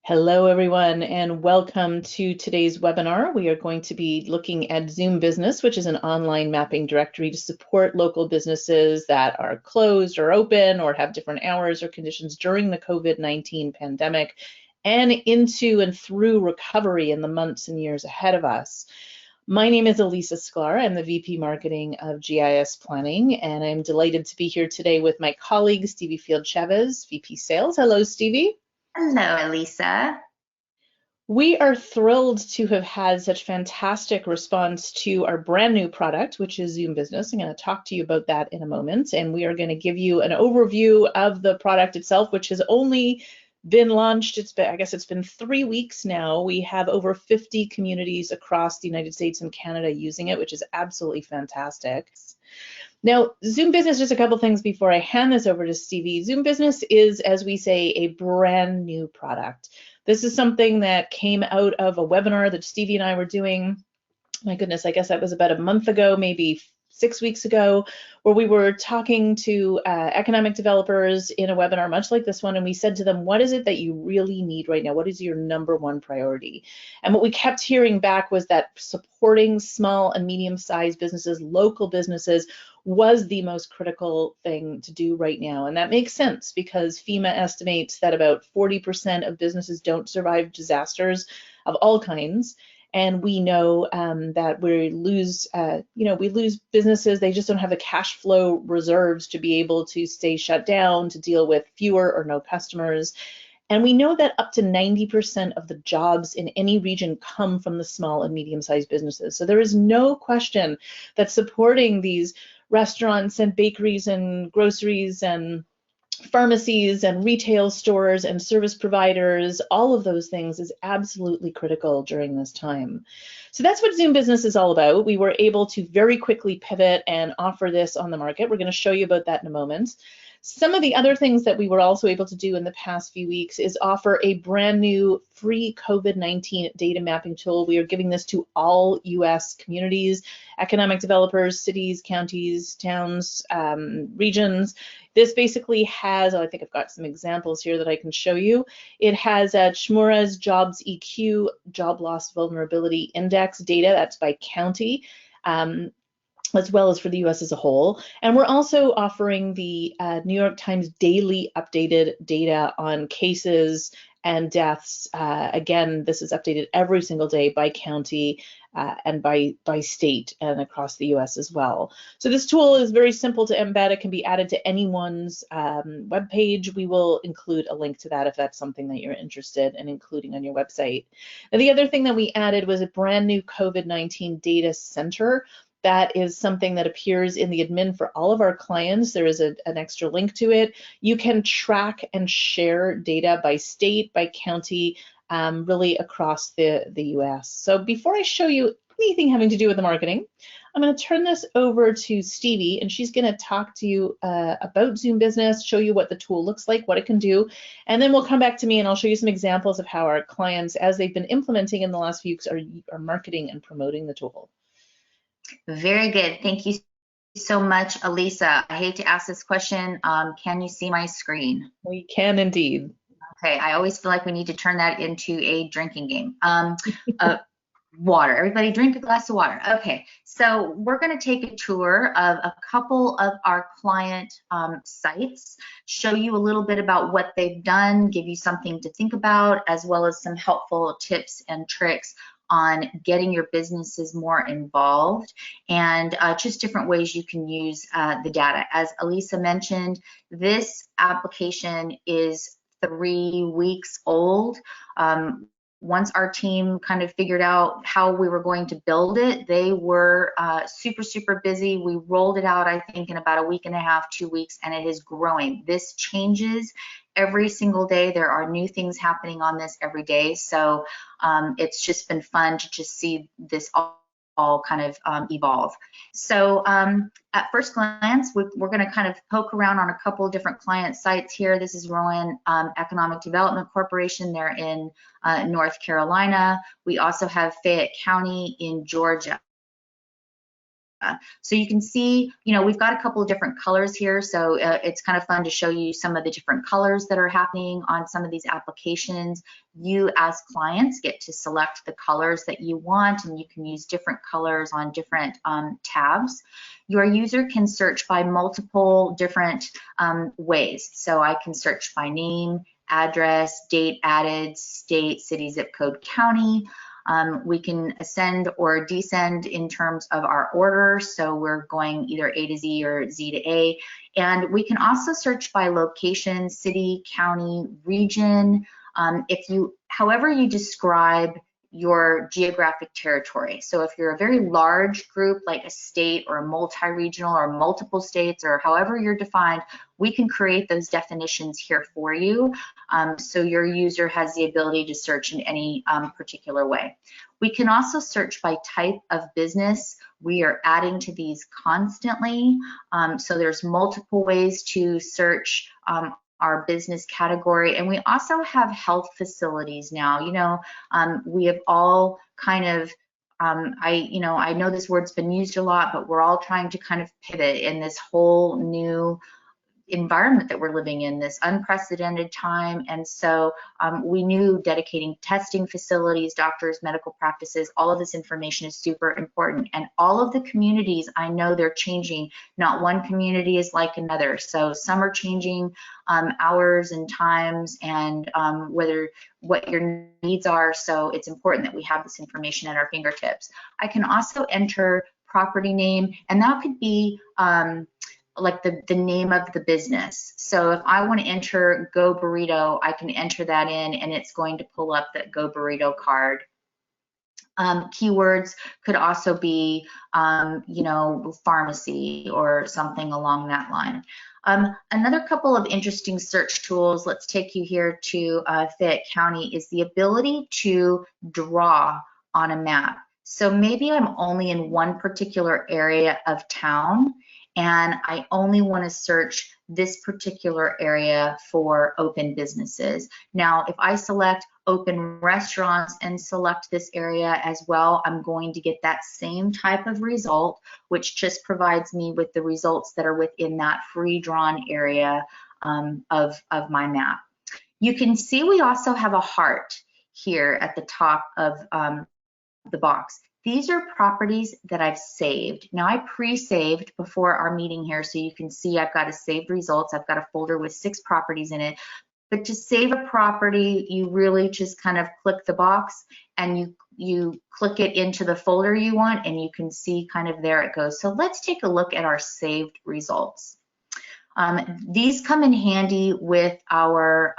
Hello, everyone, and welcome to today's webinar. We are going to be looking at ZoomBusiness, which is an online mapping directory to support local businesses that are closed or open or have different hours or conditions during the COVID-19 pandemic and into and through recovery in the months and years ahead of us. My name is Elisa Sklar. I'm the VP Marketing of GIS Planning, and I'm delighted to be here today with my colleague, Stevie Field-Chavez, VP Sales. Hello, Stevie. Hello, Elisa. We are thrilled to have had such fantastic response to our brand new product, which is ZoomBusiness. I'm going to talk to you about that in a moment, and we are going to give you an overview of the product itself, which has only been launched. I guess it's been 3 weeks now. We have over 50 communities across the United States and Canada using it, which is absolutely fantastic. Now, ZoomBusiness, just a couple things before I hand this over to Stevie. ZoomBusiness is, as we say, a brand new product. This is something that came out of a webinar that Stevie and I were doing. My goodness, I guess that was about a month ago, maybe 6 weeks ago, where we were talking to economic developers in a webinar much like this one, and we said to them, what is it that you really need right now? What is your #1 priority? And what we kept hearing back was that supporting small and medium-sized businesses, local businesses, was the most critical thing to do right now. And that makes sense because FEMA estimates that about 40% of businesses don't survive disasters of all kinds. And we know that we lose businesses. They just don't have the cash flow reserves to be able to stay shut down, to deal with fewer or no customers. And we know that up to 90% of the jobs in any region come from the small and medium-sized businesses. So there is no question that supporting these restaurants and bakeries and groceries and pharmacies and retail stores and service providers, all of those things is absolutely critical during this time. So that's what ZoomBusiness is all about. We were able to very quickly pivot and offer this on the market. We're going to show you about that in a moment. Some of the other things that we were also able to do in the past few weeks is offer a brand new free COVID-19 data mapping tool. We are giving this to all US communities, economic developers, cities, counties, towns, regions. This basically has, I think I've got some examples here that I can show you. It has Chmura's Jobs EQ, Job Loss Vulnerability Index data, that's by county. As well as for the US as a whole. And we're also offering the New York Times daily updated data on cases and deaths. Again, this is updated every single day by county and by state and across the US as well. So this tool is very simple to embed. It can be added to anyone's web page. We will include a link to that if that's something that you're interested in including on your website. Now, the other thing that we added was a brand new COVID-19 data center. That is something that appears in the admin for all of our clients. There is an extra link to it. You can track and share data by state, by county, really across the US. So before I show you anything having to do with the marketing, I'm going to turn this over to Stevie, and she's going to talk to you about ZoomBusiness, show you what the tool looks like, what it can do, and then we'll come back to me and I'll show you some examples of how our clients, as they've been implementing in the last few weeks, are marketing and promoting the tool. Very good. Thank you so much, Elisa. I hate to ask this question. Can you see my screen? We can indeed. Okay. I always feel like we need to turn that into a drinking game. Water. Everybody drink a glass of water. Okay. So we're going to take a tour of a couple of our client sites, show you a little bit about what they've done, give you something to think about, as well as some helpful tips and tricks on getting your businesses more involved and just different ways you can use the data. As Elisa mentioned, this application is 3 weeks old. Once our team kind of figured out how we were going to build it, they were super busy. We rolled it out, I think, in about a week and a half, 2 weeks, and it is growing. This changes every single day. There are new things happening on this every day. So it's just been fun to just see this all kind of evolve. So at first glance, we're going to kind of poke around on a couple of different client sites here. This is Rowan Economic Development Corporation. They're in North Carolina. We also have Fayette County in Georgia. So you can see, we've got a couple of different colors here. So it's kind of fun to show you some of the different colors that are happening on some of these applications. You as clients get to select the colors that you want, and you can use different colors on different tabs. Your user can search by multiple different ways. So I can search by name, address, date added, state, city, zip code, county. We can ascend or descend in terms of our order. So we're going either A to Z or Z to A. And we can also search by location, city, county, region. However you describe your geographic territory. So if you're a very large group, like a state or a multi-regional or multiple states, or however you're defined, we can create those definitions here for you. So your user has the ability to search in any particular way. We can also search by type of business. We are adding to these constantly. So there's multiple ways to search our business category. And we also have health facilities now. We have all kind of, I know this word's been used a lot, but we're all trying to kind of pivot in this whole new environment that we're living in, this unprecedented time. And so we knew dedicating testing facilities, doctors, medical practices, all of this information is super important. And all of the communities, I know they're changing. Not one community is like another. So some are changing hours and times, and what your needs are. So it's important that we have this information at our fingertips. I can also enter property name, and that could be like the name of the business. So if I want to enter Go Burrito, I can enter that in, and it's going to pull up that Go Burrito card. Keywords could also be, pharmacy or something along that line. Another couple of interesting search tools, let's take you here to Fayette County, is the ability to draw on a map. So maybe I'm only in one particular area of town, and I only want to search this particular area for open businesses. Now, if I select open restaurants and select this area as well, I'm going to get that same type of result, which just provides me with the results that are within that free drawn area of my map. You can see we also have a heart here at the top of the box. These are properties that I've saved. Now I pre-saved before our meeting here, so you can see I've got a saved results. I've got a folder with 6 properties in it. But to save a property, you really just kind of click the box and you click it into the folder you want, and you can see kind of there it goes. So let's take a look at our saved results. These come in handy with our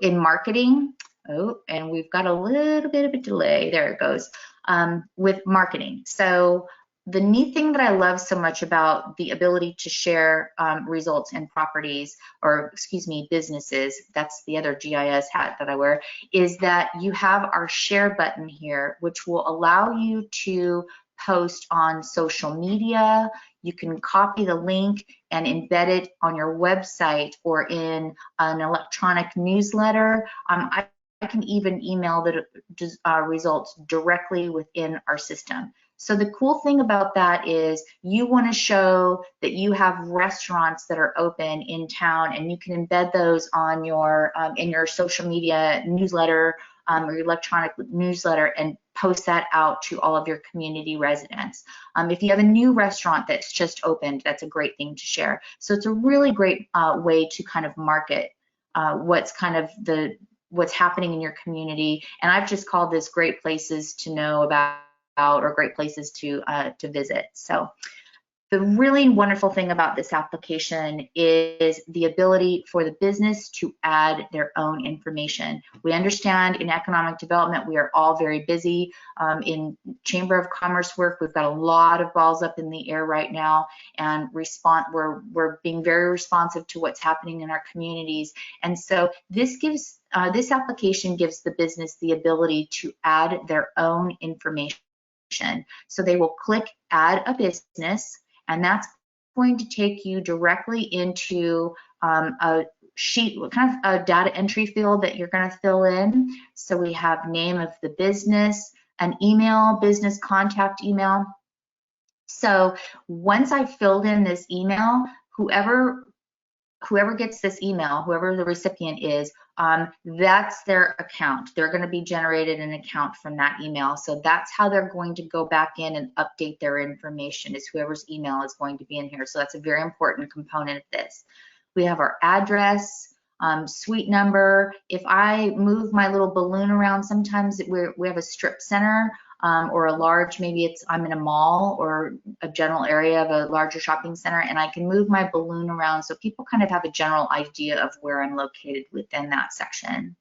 in marketing. Oh, and we've got a little bit of a delay. There it goes. With marketing. So the neat thing that I love so much about the ability to share results and properties, or excuse me, businesses, that's the other GIS hat that I wear, is that you have our share button here, which will allow you to post on social media. You can copy the link and embed it on your website or in an electronic newsletter. I can even email the results directly within our system. So the cool thing about that is you want to show that you have restaurants that are open in town, and you can embed those on your in your social media newsletter or your electronic newsletter and post that out to all of your community residents. If you have a new restaurant that's just opened, that's a great thing to share. So it's a really great way to kind of market what's happening in your community. And I've just called this great places to know about, or great places to visit. So the really wonderful thing about this application is the ability for the business to add their own information. We understand in economic development, we are all very busy. In Chamber of Commerce work, we've got a lot of balls up in the air right now, and we're being very responsive to what's happening in our communities. And so this application gives the business the ability to add their own information. So they will click add a business, and that's going to take you directly into a sheet, kind of a data entry field that you're going to fill in. So we have name of the business, an email, business contact email. So once I've filled in this email, whoever gets this email, whoever the recipient is, that's their account. They're going to be generated an account from that email. So that's how they're going to go back in and update their information, is whoever's email is going to be in here. So that's a very important component of this. We have our address, suite number. If I move my little balloon around, sometimes we have a strip center, or a large, maybe I'm in a mall or a general area of a larger shopping center, and I can move my balloon around so people kind of have a general idea of where I'm located within that section.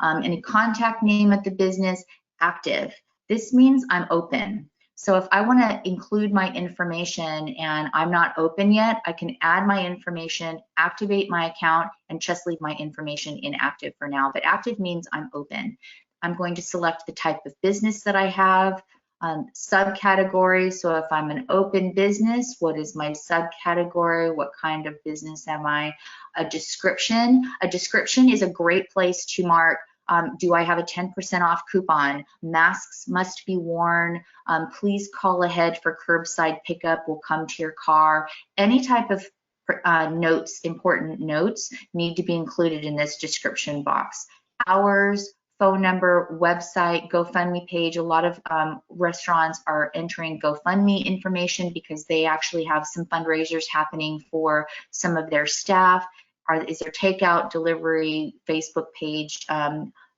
Any contact name of the business, active. This means I'm open. So if I want to include my information and I'm not open yet, I can add my information, activate my account, and just leave my information inactive for now. But active means I'm open. I'm going to select the type of business that I have, subcategory. So if I'm an open business, what is my subcategory? What kind of business am I? A description. A description is a great place to mark, do I have a 10% off coupon? Masks must be worn. Please call ahead for curbside pickup. Will come to your car. Any type of notes, important notes, need to be included in this description box. Hours, phone number, website, GoFundMe page. A lot of restaurants are entering GoFundMe information because they actually have some fundraisers happening for some of their staff. Is there takeout, delivery, Facebook page?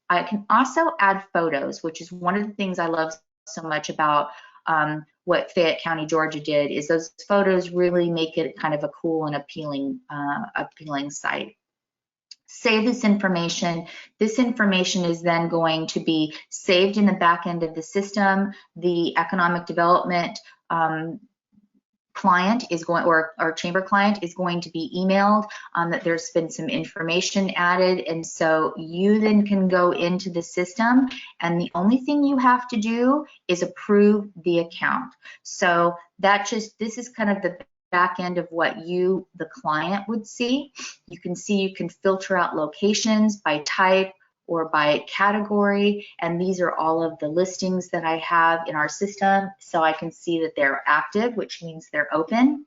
I can also add photos, which is one of the things I love so much about what Fayette County, Georgia did, is those photos really make it kind of a cool and appealing site. Save this information. This information is then going to be saved in the back end of the system. The economic development client is going, or our chamber client is going to be emailed that there's been some information added, and so you then can go into the system, and the only thing you have to do is approve the account. So this is kind of the back end of what you, the client, would see. You can see you can filter out locations by type or by category, and these are all of the listings that I have in our system, so I can see that they're active, which means they're open.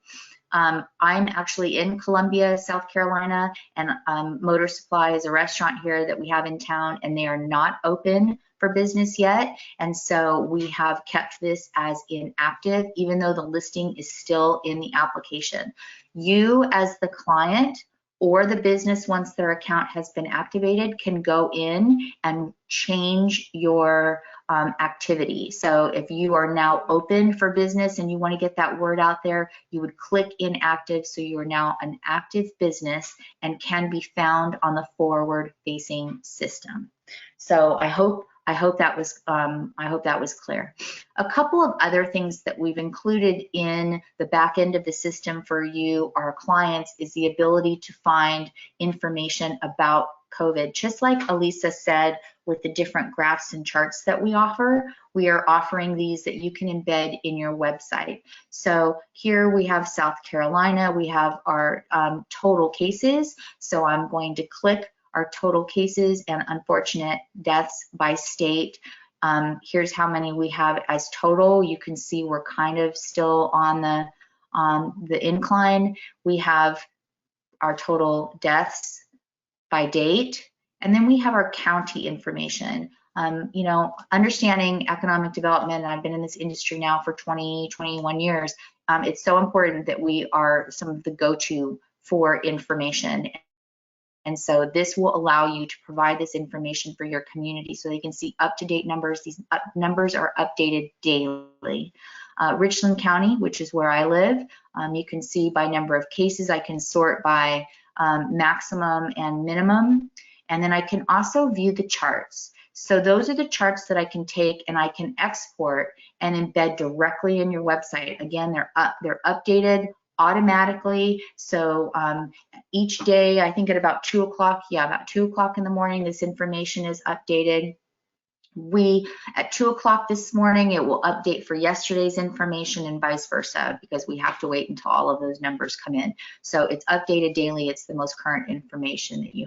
I'm actually in Columbia, South Carolina, and Motor Supply is a restaurant here that we have in town, and they are not open for business yet, and so we have kept this as inactive, even though the listing is still in the application. You, as the client, or the business, once their account has been activated, can go in and change your activity. So if you are now open for business and you want to get that word out there, you would click inactive, so you are now an active business and can be found on the forward-facing system. So I hope that was clear. A couple of other things that we've included in the back end of the system for you, our clients, is the ability to find information about COVID. Just like Elisa said, with the different graphs and charts that we offer, we are offering these that you can embed in your website. So here we have South Carolina, we have our total cases. So I'm going to click our total cases and unfortunate deaths by state. Here's how many we have as total. You can see we're kind of still on the incline. We have our total deaths by date, and then we have our county information. You know, understanding economic development, and I've been in this industry now for 21 years, it's so important that we are some of the go-to for information. And so this will allow you to provide this information for your community so they can see up-to-date numbers. These numbers are updated daily. Richland County, which is where I live, you can see by number of cases. I can sort by maximum and minimum. And then I can also view the charts. So those are the charts that I can take and I can export and embed directly in your website. Again, they're updated automatically. So each day, I think at about 2 o'clock, about 2 o'clock in the morning, this information is updated. At 2 o'clock this morning, it will update for yesterday's information and vice versa, because we have to wait until all of those numbers come in. So it's updated daily. It's the most current information that you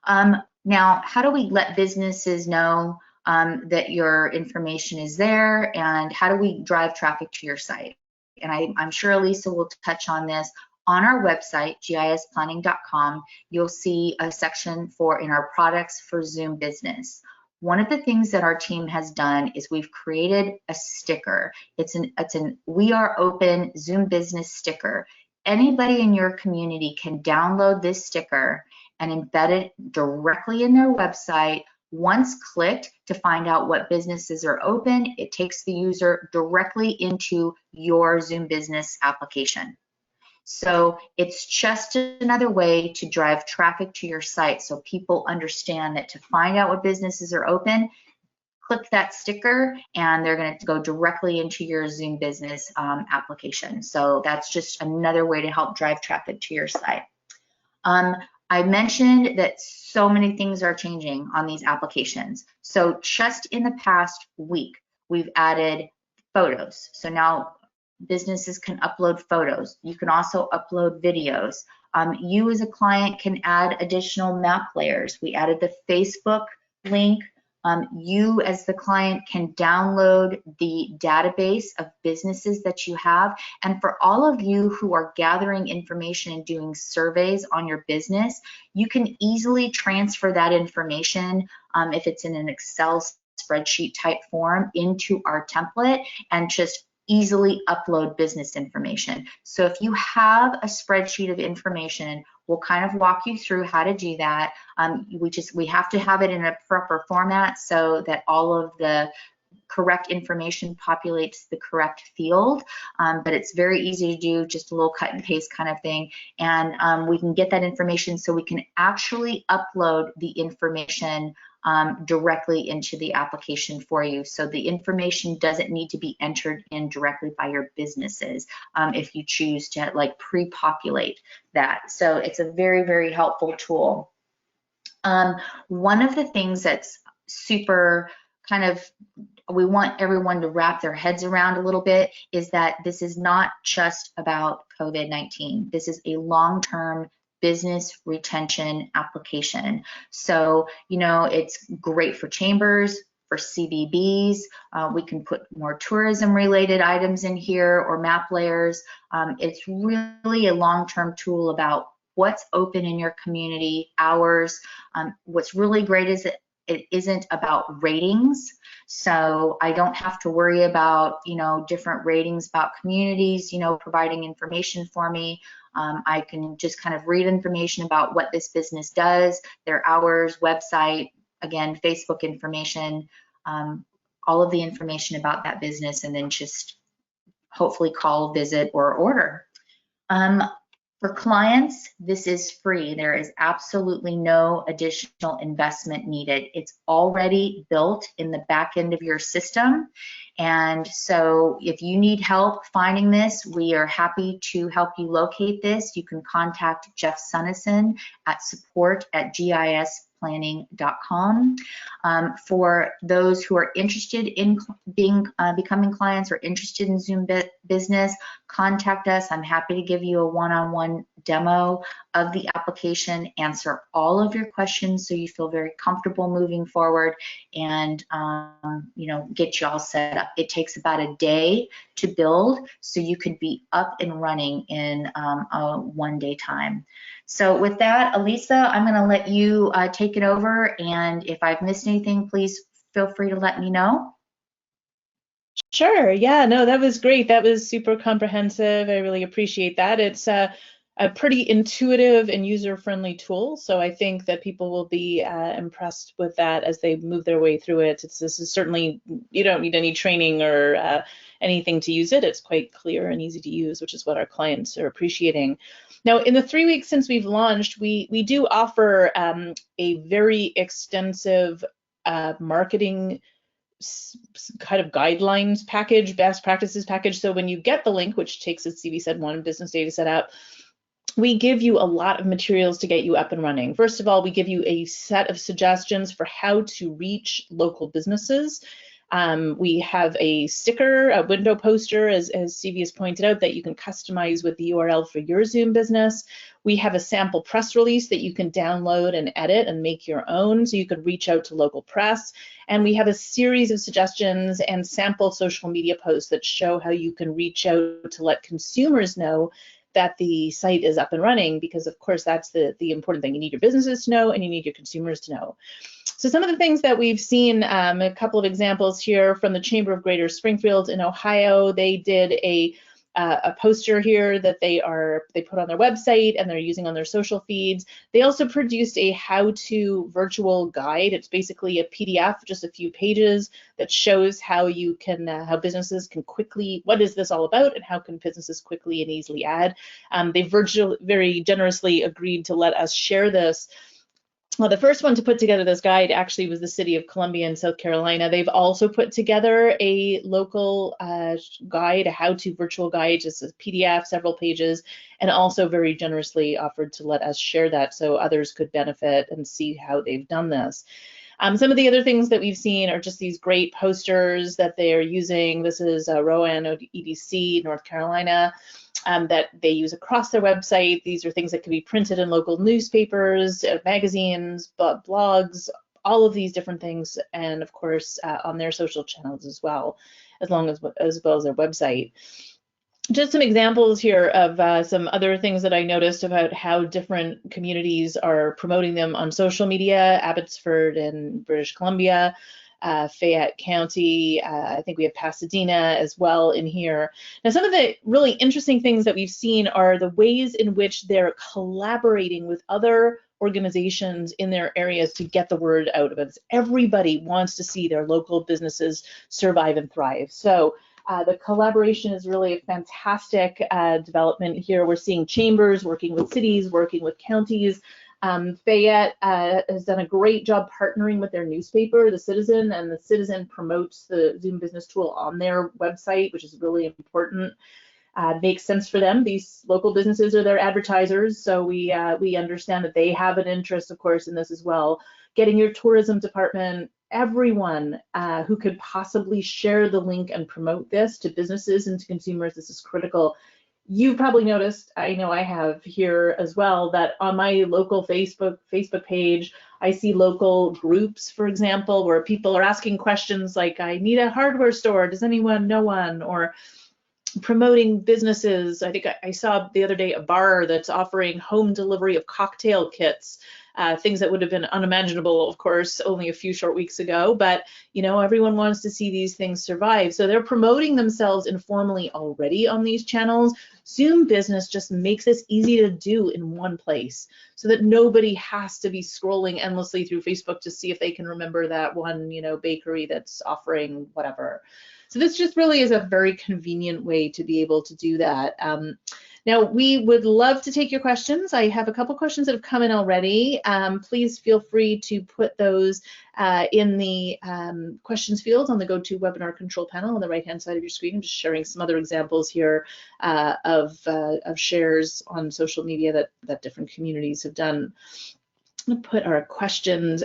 have. Now, how do we let businesses know that your information is there, and how do we drive traffic to your site? And I'm sure Elisa will touch on this. On our website, gisplanning.com, you'll see a section in our products for Zoom Business. One of the things that our team has done is we've created a sticker. It's an We Are Open Zoom Business sticker. Anybody in your community can download this sticker and embed it directly in their website. Once clicked to find out what businesses are open, it takes the user directly into your Zoom Business application. So it's just another way to drive traffic to your site, so people understand that to find out what businesses are open, click that sticker and they're going to go directly into your Zoom Business application. So that's just another way to help drive traffic to your site. I mentioned that so many things are changing on these applications. So just in the past week, we've added photos. So now businesses can upload photos. You can also upload videos. You as a client can add additional map layers. We added the Facebook link. You as the client can download the database of businesses that you have. And for all of you who are gathering information and doing surveys on your business, you can easily transfer that information, if it's in an Excel spreadsheet type form, into our template and just easily upload business information. So if you have a spreadsheet of information, we'll kind of walk you through how to do that. We have to have it in a proper format so that all of the correct information populates the correct field, but it's very easy to do, just a little cut and paste kind of thing. And we can get that information so we can actually upload the information directly into the application for you. So the information doesn't need to be entered in directly by your businesses if you choose to like pre-populate that. So it's a very, very helpful tool. One of the things that's super kind of, we want everyone to wrap their heads around a little bit is that this is not just about COVID-19. This is a long-term business retention application. So, you know, it's great for chambers, for CVBs. We can put more tourism related items in here or map layers. It's really a long-term tool about what's open in your community, hours. What's really great is that it isn't about ratings. So I don't have to worry about, you know, different ratings about communities, you know, providing information for me. I can just kind of read information about what this business does, their hours, website, again, Facebook information, all of the information about that business, and then just hopefully call, visit, or order. For clients, this is free. There is absolutely no additional investment needed. It's already built in the back end of your system. And so if you need help finding this, we are happy to help you locate this. You can contact Jeff Sunnison at support@gisplanning.com. For those who are interested in becoming clients or interested in Zoom Business, contact us. I'm happy to give you a one-on-one demo of the application, answer all of your questions so you feel very comfortable moving forward, and you know, get you all set up. It takes about a day to build, so you could be up and running in a one-day time. So with that, Elisa, I'm going to let you take it over, and if I've missed anything, please feel free to let me know. Sure. Yeah, no, that was great. That was super comprehensive. I really appreciate that. It's a pretty intuitive and user-friendly tool, so I think that people will be impressed with that as they move their way through it. This is certainly, you don't need any training or anything to use it. It's quite clear and easy to use, which is what our clients are appreciating. Now, in the 3 weeks since we've launched, we do offer a very extensive marketing kind of guidelines package, best practices package. So when you get the link, which takes, as CV said, one business day to set up, we give you a lot of materials to get you up and running. First of all, we give you a set of suggestions for how to reach local businesses. We have a sticker, a window poster, as Stevie has pointed out, that you can customize with the URL for your Zoom business. We have a sample press release that you can download and edit and make your own, so you could reach out to local press. And we have a series of suggestions and sample social media posts that show how you can reach out to let consumers know that the site is up and running, because of course that's the important thing. You need your businesses to know and you need your consumers to know. So some of the things that we've seen, a couple of examples here from the Chamber of Greater Springfield in Ohio. They did a poster here that they put on their website and they're using on their social feeds. They also produced a how-to virtual guide. It's basically a PDF, just a few pages, that shows how you can, how businesses can quickly, what is this all about, and how can businesses quickly and easily add. They very generously agreed to let us share this. Well, the first one to put together this guide actually was the city of Columbia in South Carolina. They've also put together a local guide, a how-to virtual guide, just a PDF, several pages, and also very generously offered to let us share that so others could benefit and see how they've done this. Some of the other things that we've seen are just these great posters that they are using. This is Rowan EDC, North Carolina. That they use across their website. These are things that can be printed in local newspapers, magazines, blogs, all of these different things, and of course on their social channels as well, as well as their website. Just some examples here of some other things that I noticed about how different communities are promoting them on social media. Abbotsford in British Columbia, Fayette County, I think we have Pasadena as well in here. Now, some of the really interesting things that we've seen are the ways in which they're collaborating with other organizations in their areas to get the word out about this. Everybody wants to see their local businesses survive and thrive. So the collaboration is really a fantastic development here. We're seeing chambers working with cities, working with counties. Fayette has done a great job partnering with their newspaper, The Citizen, and The Citizen promotes the Zoom Business tool on their website, which is really important. Makes sense for them. These local businesses are their advertisers, so we understand that they have an interest, of course, in this as well. Getting your tourism department, everyone who could possibly share the link and promote this to businesses and to consumers, this is critical. You've probably noticed, I know I have here as well, that on my local Facebook page, I see local groups, for example, where people are asking questions like, I need a hardware store, does anyone know one? Or promoting businesses. I think I saw the other day a bar that's offering home delivery of cocktail kits. Things that would have been unimaginable, of course, only a few short weeks ago, but you know, everyone wants to see these things survive. So they're promoting themselves informally already on these channels. Zoom Business just makes this easy to do in one place so that nobody has to be scrolling endlessly through Facebook to see if they can remember that one, you know, bakery that's offering whatever. So this just really is a very convenient way to be able to do that. Now, we would love to take your questions. I have a couple questions that have come in already. Please feel free to put those in the questions field on the GoToWebinar control panel on the right-hand side of your screen. I'm just sharing some other examples here of shares on social media that different communities have done. I'm going to put our questions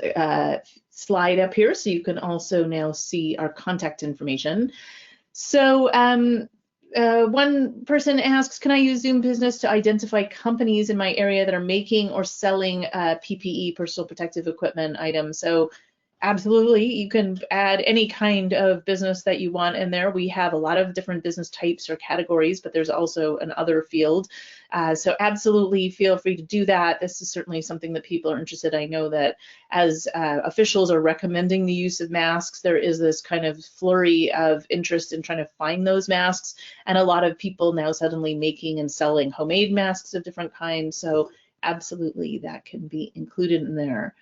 slide up here so you can also now see our contact information. So one person asks, can I use Zoom Business to identify companies in my area that are making or selling PPE, personal protective equipment items? So absolutely, you can add any kind of business that you want in there. We have a lot of different business types or categories, but there's also an other field. So absolutely feel free to do that. This is certainly something that people are interested in. I know that as officials are recommending the use of masks, there is this kind of flurry of interest in trying to find those masks, and a lot of people now suddenly making and selling homemade masks of different kinds. So absolutely, that can be included in there.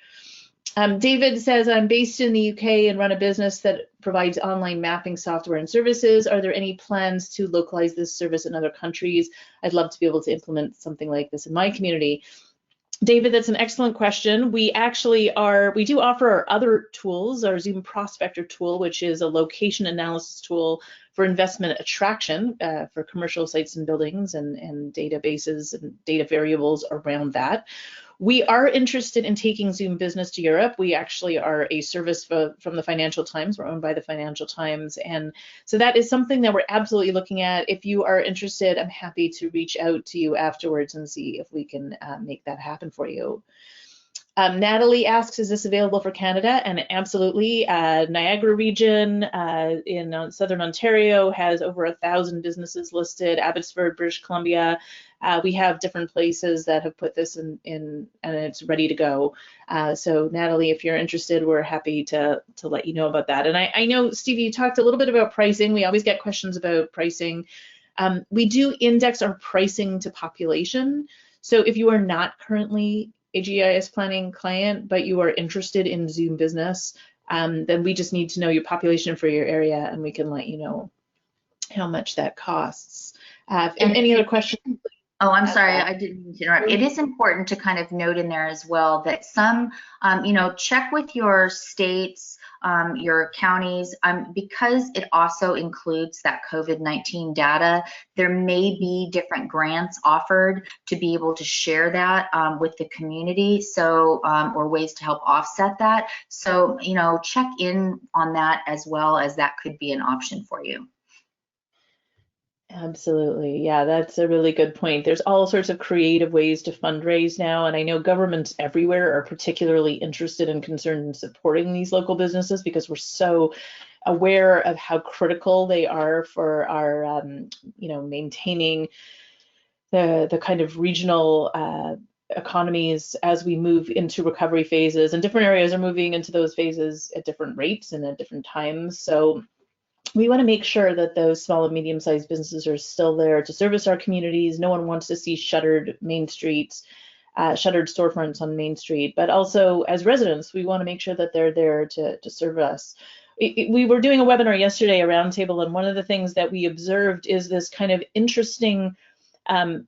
David says, I'm based in the UK and run a business that provides online mapping software and services. Are there any plans to localize this service in other countries? I'd love to be able to implement something like this in my community. David, that's an excellent question. We do offer our other tools, our Zoom Prospector tool, which is a location analysis tool for investment attraction for commercial sites and buildings and databases and data variables around that. We are interested in taking Zoom Business to Europe. We actually are a service from the Financial Times. We're owned by the Financial Times. And so that is something that we're absolutely looking at. If you are interested, I'm happy to reach out to you afterwards and see if we can make that happen for you. Natalie asks, is this available for Canada? And absolutely. Niagara region in Southern Ontario has over 1,000 businesses listed. Abbotsford, British Columbia. We have different places that have put this in and it's ready to go. So Natalie, if you're interested, we're happy to let you know about that. And I know, Stevie, you talked a little bit about pricing. We always get questions about pricing. We do index our pricing to population. So if you are not currently a GIS planning client, but you are interested in Zoom Business, then we just need to know your population for your area and we can let you know how much that costs. And any other questions? Oh, I'm sorry, I didn't mean to interrupt. It is important to kind of note in there as well that some, check with your states, your counties, because it also includes that COVID-19 data, there may be different grants offered to be able to share that with the community, so, or ways to help offset that. So, check in on that as well, as that could be an option for you. Absolutely. Yeah, that's a really good point. There's all sorts of creative ways to fundraise now, and I know governments everywhere are particularly interested and concerned in supporting these local businesses because we're so aware of how critical they are for our, maintaining the kind of regional economies as we move into recovery phases, and different areas are moving into those phases at different rates and at different times. So we want to make sure that those small and medium-sized businesses are still there to service our communities. No one wants to see shuttered Main Streets, shuttered storefronts on Main Street, but also as residents, we want to make sure that they're there to serve us. We were doing a webinar yesterday, a roundtable, and one of the things that we observed is this kind of interesting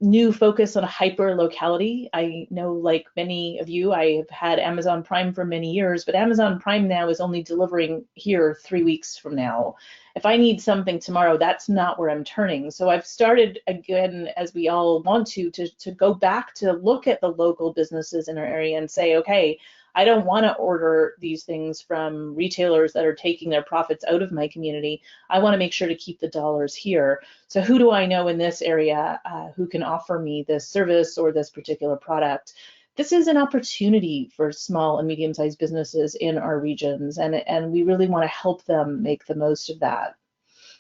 new focus on hyper locality. I know, like many of you, I have had Amazon Prime for many years, but Amazon Prime now is only delivering here 3 weeks from now. If I need something tomorrow, that's not where I'm turning. So I've started again, as we all want to go back to look at the local businesses in our area and say, okay, I don't want to order these things from retailers that are taking their profits out of my community. I want to make sure to keep the dollars here. So who do I know in this area who can offer me this service or this particular product? This is an opportunity for small and medium-sized businesses in our regions, and we really want to help them make the most of that.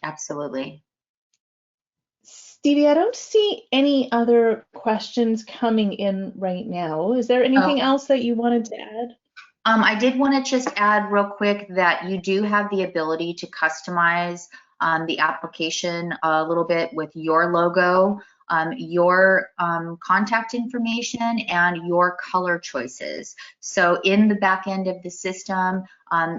Absolutely. Stevie, I don't see any other questions coming in right now. Is there anything else that you wanted to add? I did want to just add real quick that you do have the ability to customize the application a little bit with your logo, your contact information, and your color choices. So in the back end of the system,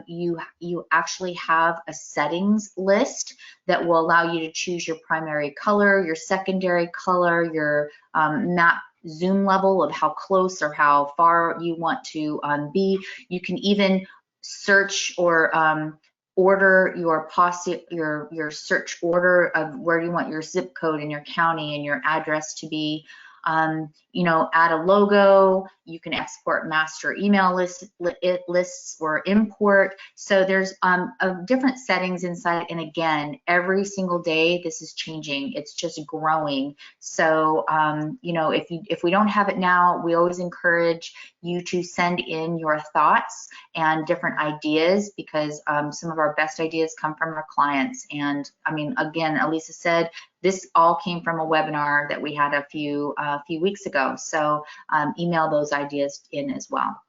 you actually have a settings list that will allow you to choose your primary color, your secondary color, your map zoom level of how close or how far you want to be. You can even search or order your search order of where you want your zip code in your county and your address to be. Add a logo. You can export master email lists or import. So there's different settings inside. And again, every single day this is changing. It's just growing. So if we don't have it now, we always encourage you to send in your thoughts and different ideas, because some of our best ideas come from our clients. And I mean, again, Elisa said, this all came from a webinar that we had a few weeks ago. So email those ideas in as well.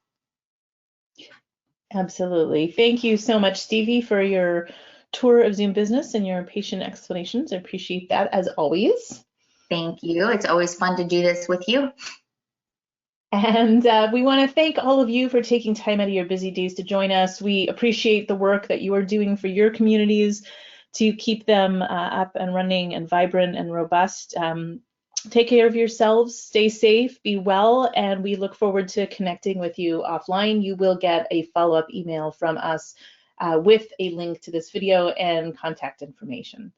Absolutely. Thank you so much, Stevie, for your tour of Zoom Business and your patient explanations. I appreciate that as always. Thank you. It's always fun to do this with you. And we want to thank all of you for taking time out of your busy days to join us. We appreciate the work that you are doing for your communities to keep them up and running and vibrant and robust. Take care of yourselves, stay safe, be well, and we look forward to connecting with you offline. You will get a follow-up email from us with a link to this video and contact information.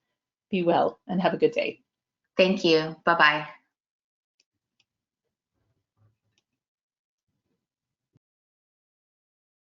Be well and have a good day. Thank you. Bye-bye.